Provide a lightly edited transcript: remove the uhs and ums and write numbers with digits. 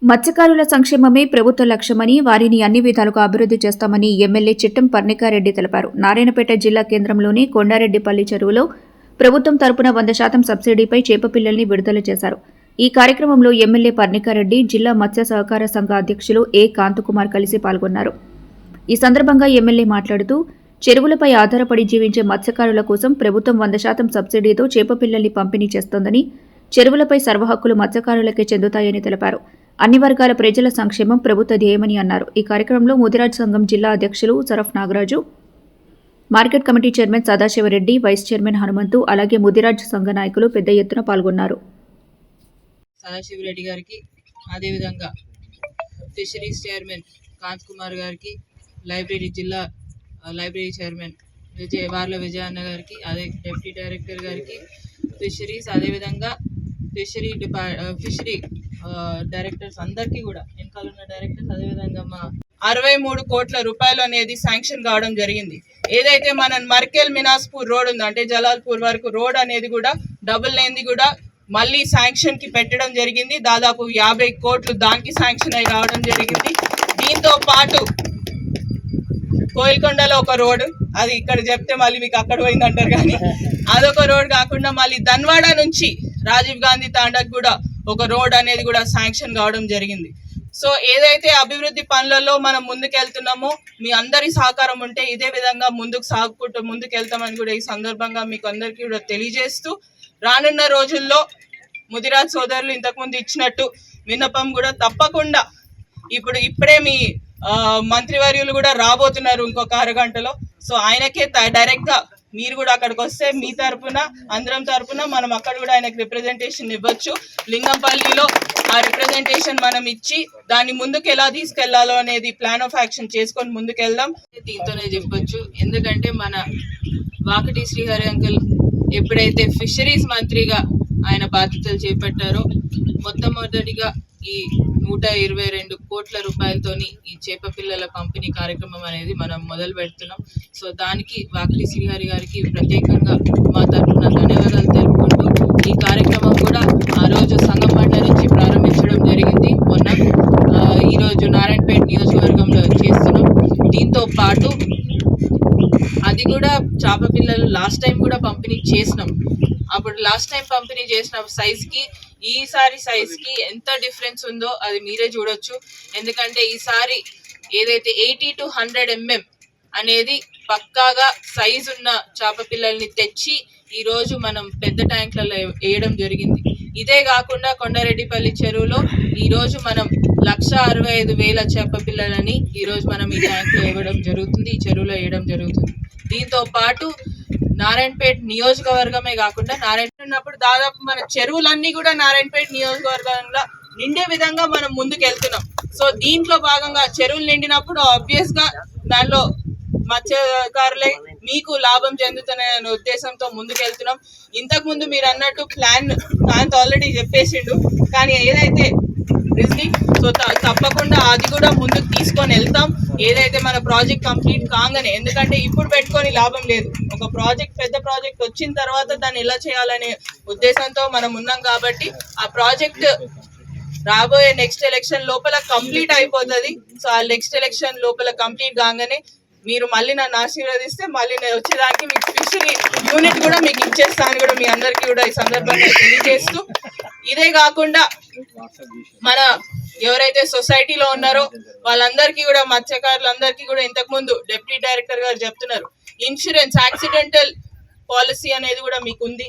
మత్స్యకారుల సంక్షేమమే ప్రభుత్వ లక్ష్యమని, వారిని అన్ని విధాలుగా అభివృద్ధి చేస్తామని ఎమ్మెల్యే చిట్టం పర్ణికారెడ్డి తెలిపారు. నారాయణపేట జిల్లా కేంద్రంలోని కొండారెడ్డిపల్లి చెరువులో ప్రభుత్వం తరపున 100% సబ్సిడీపై చేపపిల్లల్ని విడుదల చేశారు. ఈ కార్యక్రమంలో ఎమ్మెల్యే పర్ణికారెడ్డి, జిల్లా మత్స్య సహకార సంఘ అధ్యక్షులు ఏ కాంతకుమార్ కలిసి పాల్గొన్నారు. ఈ సందర్భంగా ఎమ్మెల్యే మాట్లాడుతూ, చెరువులపై ఆధారపడి జీవించే మత్స్యకారుల కోసం ప్రభుత్వం 100% సబ్సిడీతో చేపపిల్లల్ని పంపిణీ చేస్తోందని, చెరువులపై సర్వహక్కులు మత్స్యకారులకే చెందుతాయని తెలిపారు. అన్ని వర్గాల ప్రజల సంక్షేమం ప్రభుత్వ ధ్యేయమని అన్నారు. ఈ కార్యక్రమంలో ముదిరాజ్ సంఘం జిల్లా అధ్యక్షులు Saraf Nagaraju, market committee chairman Sadashivareddy, vice chairman Hanumanthu, అలాగే ముదిరాజ్ సంఘ నాయకులు పెద్ద ఎత్తున పాల్గొన్నారు. సదాశివరెడ్డి గారికి, అదేవిధంగా ఫిషరీస్ చైర్మన్ కాంత్ కుమార్ గారికి, జిల్లా లైబ్రరీ చైర్మన్ వార్ల విజయన్న గారికి, అదే డిప్యూటీ డైరెక్టర్ గారికి, ఫిషరీస్, అదేవిధంగా ఫిషరీ డైరెక్టర్స్ అందరికీ కూడా, వెనకాల ఉన్న డైరెక్టర్స్, అదేవిధంగా మా 63 కోట్ల రూపాయలు అనేది శాంక్షన్ కావడం జరిగింది. ఏదైతే మన మర్కెల్ మినాస్పూర్ రోడ్ ఉందో, అంటే జలాల్పూర్ వరకు రోడ్ అనేది కూడా డబుల్ లేన్ది కూడా మళ్ళీ శాంక్షన్ కి పెట్టడం జరిగింది. దాదాపు 50 కోట్లు దానికి శాంక్షన్ అయి రావడం జరిగింది. దీంతో పాటు కోయిల్కొండలో ఒక రోడ్, అది ఇక్కడ చెప్తే మళ్ళీ మీకు అక్కడ పోయిందంటారు, కానీ అదొక రోడ్ కాకుండా మళ్ళీ ధన్వాడ నుంచి రాజీవ్ గాంధీ తాండాకు కూడా ఒక రోడ్ అనేది కూడా శాంక్షన్ కావడం జరిగింది. సో ఏదైతే అభివృద్ధి పనులలో మనం ముందుకెళ్తున్నామో, మీ అందరి సహకారం ఉంటే ఇదే విధంగా ముందుకెళ్తామని కూడా ఈ సందర్భంగా మీకు అందరికీ కూడా తెలియజేస్తూ, రానున్న రోజుల్లో ముదిరాజ్ సోదరులు ఇంతకుముందు ఇచ్చినట్టు విన్నపం కూడా తప్పకుండా ఇప్పుడే మీ మంత్రివర్యులు కూడా రాబోతున్నారు ఇంకొక అరగంటలో. సో ఆయనకే డైరెక్ట్ గా మీరు కూడా అక్కడికి వస్తే మీ తరపున, అందరం తరపున మనం అక్కడ కూడా ఆయనకు రిప్రజెంటేషన్ ఇవ్వచ్చు. లింగంపల్లిలో ఆ రిప్రజెంటేషన్ మనం ఇచ్చి దాన్ని ముందుకు ఎలా తీసుకెళ్లాలో అనేది ప్లాన్ ఆఫ్ యాక్షన్ చేసుకొని ముందుకెళ్దాం. దీంతోనే చెప్పొచ్చు, ఎందుకంటే మన వాకటి శ్రీహరి అంకుల్ ఎప్పుడైతే ఫిషరీస్ మంత్రిగా ఆయన బాధ్యతలు చేపట్టారో, మొట్టమొదటిగా ఈ 122 కోట్ల రూపాయలతోని ఈ చేప పిల్లల పంపిణీ కార్యక్రమం అనేది మనం మొదలు పెడుతున్నాం. సో దానికి వాకటి శ్రీహరి గారికి ప్రత్యేకంగా మా తరఫున ధన్యవాదాలు తెలుపుకుంటూ, ఈ కార్యక్రమం కూడా ఆ రోజు సంగమండ నుంచి ప్రారంభించడం జరిగింది. మొన్న ఈరోజు నారాయణపేట నియోజకవర్గంలో చేస్తున్నాం. దీంతో పాటు అది కూడా చేప పిల్లలు లాస్ట్ టైం కూడా పంపిణీ చేసినాం. అప్పుడు లాస్ట్ టైం పంపిణీ చేసిన సైజ్కి ఈసారి సైజ్కి ఎంత డిఫరెన్స్ ఉందో అది మీరే చూడొచ్చు. ఎందుకంటే ఈసారి ఏదైతే 80 to 100 mm అనేది పక్కాగా సైజు ఉన్న చేప పిల్లల్ని తెచ్చి ఈరోజు మనం పెద్ద ట్యాంకులలో వేయడం జరిగింది. ఇదే కాకుండా కొండారెడ్డిపల్లి చెరువులో ఈరోజు మనం 1,65,000 చేప పిల్లలని ఈరోజు మనం ఈ ట్యాంకులో వేయడం జరుగుతుంది, ఈ చెరువులో వేయడం జరుగుతుంది. దీంతో పాటు నారాయణపేట నియోజకవర్గమే కాకుండా ఉన్నప్పుడు దాదాపు మన చెరువులన్నీ కూడా నారాయణపేట నియోజకవర్గంలో నిండే విధంగా మనం ముందుకెళ్తున్నాం. సో దీంట్లో భాగంగా చెరువులు నిండినప్పుడు ఆబ్వియస్ గా దానిలో మత్స్యకారులే మీకు లాభం చెందుతున్న ఉద్దేశంతో ముందుకెళ్తున్నాం. ఇంతకు ముందు మీరు అన్నట్టు ప్లాన్ ఆల్రెడీ చెప్పేసిండు, కానీ ఏదైతే సో తప్పకుండా అది కూడా ముందుకు తీసుకొని వెళ్తాం. ఏదైతే మన ప్రాజెక్ట్ కంప్లీట్ కాగానే, ఎందుకంటే ఇప్పుడు పెట్టుకొని లాభం లేదు, ఒక పెద్ద ప్రాజెక్ట్ వచ్చిన తర్వాత దాన్ని ఎలా చేయాలనే ఉద్దేశంతో మనం ఉన్నాం. కాబట్టి ఆ ప్రాజెక్ట్ రాబోయే నెక్స్ట్ ఎలక్షన్ లోపల కంప్లీట్ అయిపోతుంది. సో ఆ నెక్స్ట్ ఎలక్షన్ లోపల కంప్లీట్ కాగానే మీరు మళ్ళీ నన్ను ఆశీర్వదిస్తే మళ్ళీ నేను వచ్చేదానికి మీకు ఫిషరీ యూనిట్ కూడా మీకు ఇచ్చేస్తాను కూడా మీ అందరికీ కూడా ఈ సందర్భంగా తెలియజేస్తూ, ఇదే కాకుండా మన ఎవరైతే సొసైటీలో ఉన్నారో వాళ్ళందరికీ కూడా, మత్స్యకారులందరికీ కూడా ఇంతకు ముందు డిప్యూటీ డైరెక్టర్ గారు చెప్తున్నారు, ఇన్సూరెన్స్ యాక్సిడెంటల్ పాలసీ అనేది కూడా మీకు ఉంది.